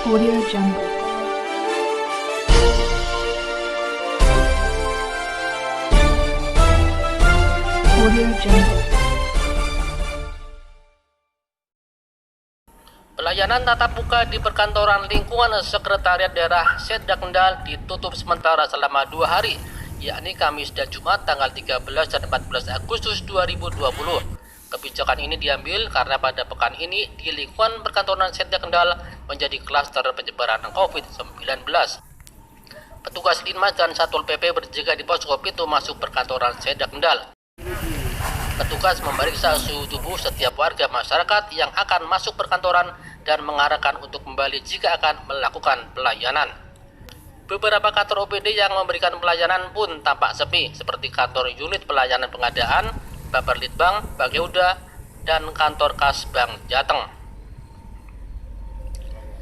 Audio Jungle. Audio Jungle. Pelayanan tatap muka di perkantoran lingkungan Sekretariat Daerah Seda Kendal ditutup sementara selama 2 hari, yakni Kamis dan Jumat tanggal 13 dan 14 Agustus 2020. Kebijakan ini diambil karena pada pekan ini di lingkungan perkantoran Seda Kendal menjadi klaster penyebaran COVID-19. Petugas Linmas dan Satpol PP berjaga di posko pintu masuk perkantoran Seda Kendal. Petugas memeriksa suhu tubuh setiap warga masyarakat yang akan masuk perkantoran dan mengarahkan untuk kembali jika akan melakukan pelayanan. Beberapa kantor OPD yang memberikan pelayanan pun tampak sepi, seperti kantor unit pelayanan pengadaan, Baperlitbang, Bageuda, dan kantor Kas Bank Jateng.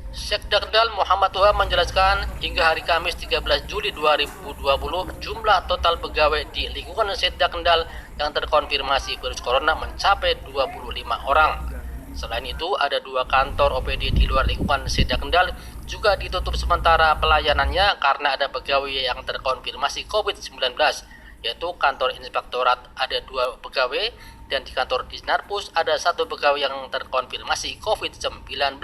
Sekda Kendal Muhammad Tuha menjelaskan hingga hari Kamis 13 Juli 2020 jumlah total pegawai di lingkungan Sekda Kendal yang terkonfirmasi virus corona mencapai 25 orang. Selain itu ada 2 kantor OPD di luar lingkungan Sekda Kendal juga ditutup sementara pelayanannya karena ada pegawai yang terkonfirmasi COVID-19, yaitu kantor inspektorat ada 2 pegawai dan di kantor Disnarpus ada 1 pegawai yang terkonfirmasi COVID-19.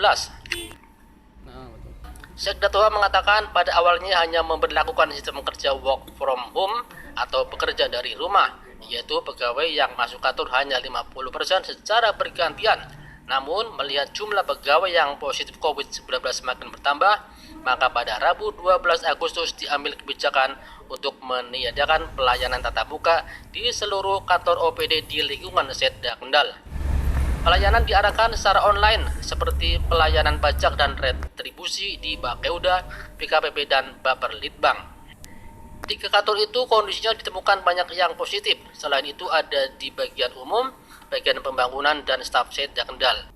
Sekda Tuha mengatakan pada awalnya hanya memberlakukan sistem kerja work from home atau bekerja dari rumah, yaitu pegawai yang masuk kantor hanya 50% secara bergantian. Namun melihat jumlah pegawai yang positif COVID-19 semakin bertambah, maka pada Rabu 12 Agustus diambil kebijakan untuk meniadakan pelayanan tatap muka di seluruh kantor OPD di lingkungan Sekda Kendal. Pelayanan diarahkan secara online seperti pelayanan pajak dan retribusi di Bageuda, BKPP, dan Baperlitbang. 3 kantor itu kondisinya ditemukan banyak yang positif. Selain itu ada di bagian umum, bagian pembangunan, dan staf Sekda Kendal.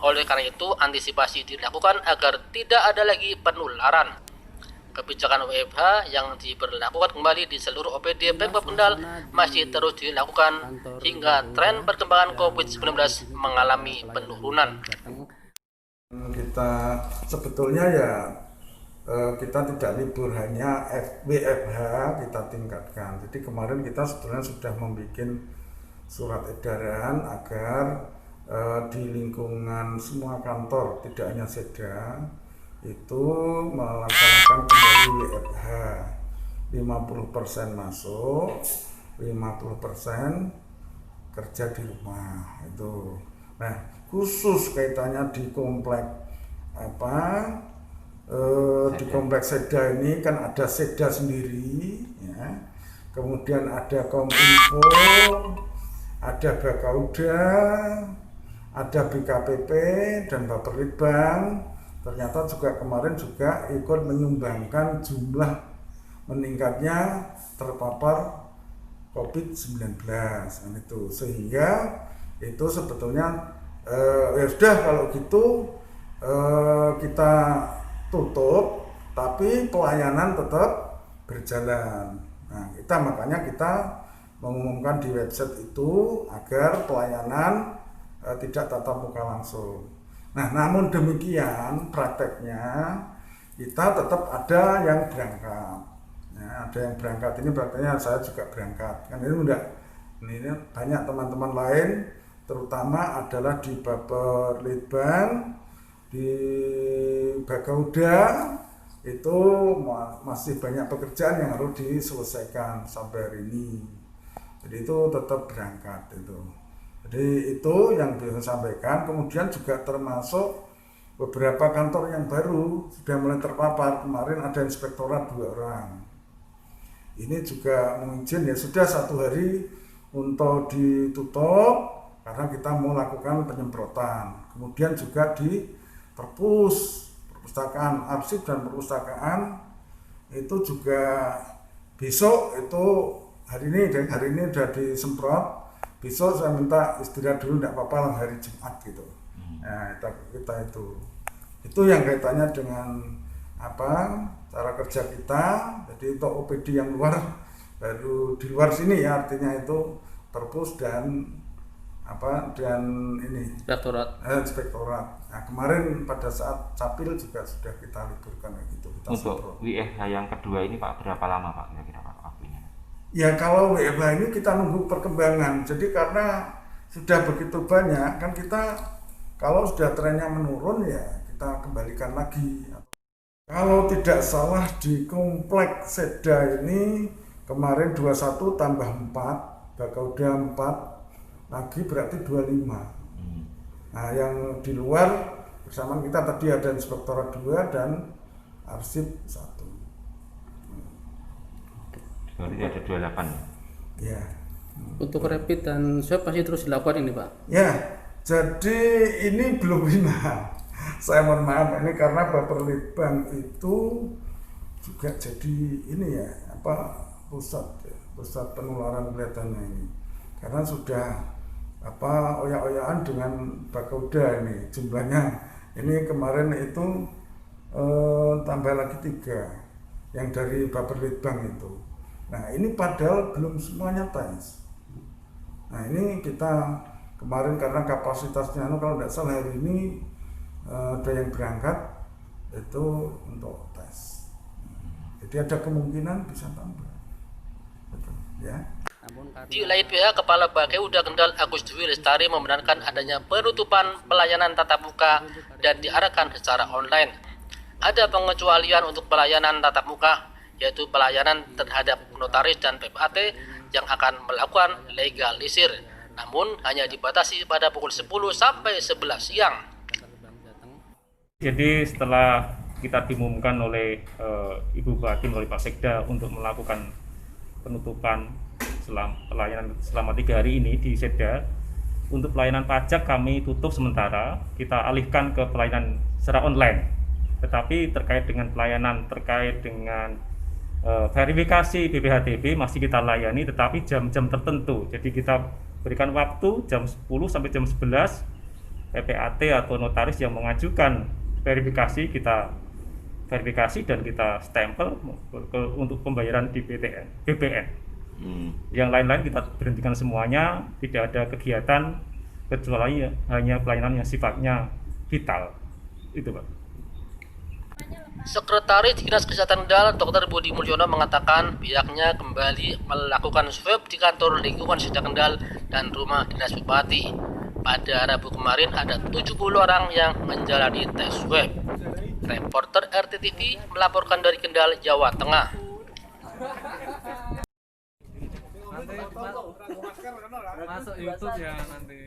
Oleh karena itu antisipasi dilakukan agar tidak ada lagi penularan. Kebijakan WFH yang diberlakukan kembali di seluruh OPD Pemkab Kendal masih terus dilakukan hingga tren perkembangan COVID-19 mengalami penurunan. Kita sebetulnya kita tidak libur, hanya WFH kita tingkatkan. Jadi kemarin kita sebetulnya sudah membuat surat edaran agar di lingkungan semua kantor, tidak hanya Sekda, itu melaksanakan kembali WFH 50% masuk, 50% kerja di rumah itu. Nah, khusus kaitannya di komplek di kompleks Sekda ini kan ada Sekda sendiri, ya. Kemudian ada Kominfo, ada Bagauda, ada BKPP dan Baperlitbang. Ternyata juga kemarin juga ikut menyumbangkan jumlah meningkatnya terpapar COVID-19 itu, sehingga itu sebetulnya ya sudah kalau gitu kita tutup tapi pelayanan tetap berjalan. Nah, makanya kita mengumumkan di website itu agar pelayanan tidak tatap muka langsung. Nah, namun demikian prakteknya kita tetap ada yang berangkat. Ya, ada yang berangkat ini berarti saya juga berangkat. Kan ini banyak teman-teman lain, terutama adalah di Baperlitbang, di Bagauda, itu masih banyak pekerjaan yang harus diselesaikan sampai hari ini. Jadi itu tetap berangkat itu. Jadi itu yang bisa sampaikan. Kemudian juga termasuk beberapa kantor yang baru sudah mulai terpapar. Kemarin ada inspektorat 2 orang. Ini juga mungkin ya sudah 1 hari untuk ditutup karena kita mau lakukan penyemprotan. Kemudian juga di perpustakaan, arsip dan perpustakaan itu juga besok itu hari ini udah disemprot. Besok saya minta istirahat dulu, tidak apa-apa hari Jumat gitu. Nah, kita itu yang kaitannya dengan cara kerja kita. Jadi untuk OPD yang luar baru di luar sini ya, artinya itu perpus dan dan ini inspektorat. Nah, kemarin pada saat capil juga sudah kita liburkan gitu. Untuk WFH yang kedua ini Pak, berapa lama Pak kira-kira Pak waktunya? Ya kalau WFH ini kita nunggu perkembangan. Jadi karena sudah begitu banyak kan kita kalau sudah trennya menurun ya kita kembalikan lagi. Kalau tidak salah di komplek Seda ini kemarin 21 tambah 4, Bakauda 4, lagi berarti 25. Nah yang di luar bersama kita tadi ada inspektorat 2 dan arsip 1. Berarti ada 28 ya. Untuk rapid dan swab pasti terus dilakukan ini Pak? Ya, jadi ini belum final. Saya mohon maaf ini karena Baperlitbang itu juga jadi ini ya pusat penularan kelihatannya ini. Karena sudah oyak-oyakan dengan Bakauda ini jumlahnya. Ini kemarin itu tambah lagi 3 yang dari Baperlitbang itu. Nah ini padahal belum semuanya tes. Nah ini kita kemarin karena kapasitasnya kalau tidak salah hari ini ada yang berangkat itu untuk tes. Jadi ada kemungkinan bisa tambah. Betul, ya. Di lain pihak, Kepala Bakauda Kendal Agus Dwi Lestari membenarkan adanya penutupan pelayanan tatap muka dan diarahkan secara online. Ada pengecualian untuk pelayanan tatap muka, yaitu pelayanan terhadap notaris dan PPAT yang akan melakukan legalisir, namun hanya dibatasi pada pukul 10 sampai 11 siang. Jadi setelah kita diumumkan oleh Ibu Bupati melalui Pak Sekda untuk melakukan penutupan pelayanan selama 3 hari ini di Seda, untuk pelayanan pajak kami tutup sementara, kita alihkan ke pelayanan secara online. Tetapi terkait dengan pelayanan terkait dengan verifikasi BPHTB masih kita layani, tetapi jam-jam tertentu. Jadi kita berikan waktu jam 10 sampai jam 11 PPAT atau notaris yang mengajukan verifikasi kita verifikasi dan kita stempel untuk pembayaran di BPN. Yang lain-lain kita berhentikan semuanya, tidak ada kegiatan kecuali hanya pelayanan yang sifatnya vital. Itu Pak. Sekretaris Dinas Kesehatan Kendal, Dr. Budi Mulyono mengatakan pihaknya kembali melakukan swab di kantor lingkungan Seda Kendal dan rumah dinas Bupati. Pada Rabu kemarin ada 70 orang yang menjalani tes swab. Reporter RTTV melaporkan dari Kendal, Jawa Tengah. Masuk YouTube ya nanti.